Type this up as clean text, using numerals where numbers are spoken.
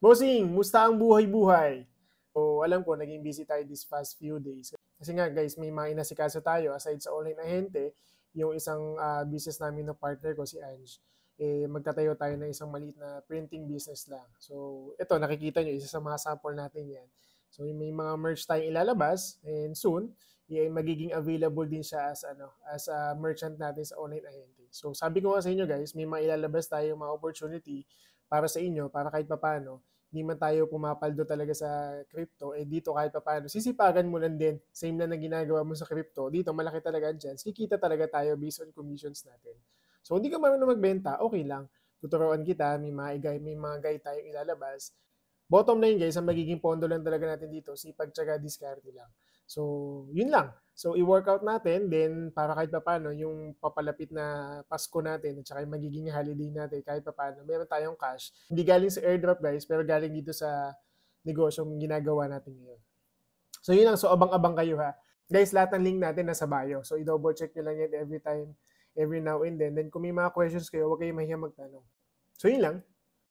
Bossing, musta ang buhay-buhay? So, alam ko, naging busy tayo this past few days. Kasi nga guys, may mga inasikaso tayo aside sa online ahente, yung isang business namin ng partner ko, si Ange, magtatayo tayo ng isang maliit na printing business lang. So, ito, nakikita nyo, isa sa mga sample natin yan. So, may mga merch tayong ilalabas and soon, magiging available din siya as a merchant natin sa online ahente. So, sabi ko nga sa inyo guys, may mga ilalabas tayong mga opportunity para sa inyo, para kahit papano, hindi man tayo pumapaldo talaga sa crypto, dito kahit papaano, sisipagan mo lang din, same na ginagawa mo sa crypto, dito malaki talaga ang chance, kikita talaga tayo based on commissions natin. So, hindi ka marunong magbenta, okay lang. Tuturuan kita, may mga guide tayong ilalabas. Bottom line guys, ang magiging pondo lang talaga natin dito, sipag tsaga diskarte lang. So, yun lang. So, i-workout natin, then para kahit papaano, yung papalapit na Pasko natin, at saka yung magiging holiday natin, kahit papaano, meron tayong cash. Hindi galing sa airdrop guys, pero galing dito sa negosyong ginagawa natin ngayon. So, yun lang. So, abang-abang kayo ha. Guys, lahat ng link natin nasa bio. So, i-double check nyo lang yan every time, every now and then. Then, kung may mga questions kayo, huwag kayong mahiyang magtanong. So, yun lang.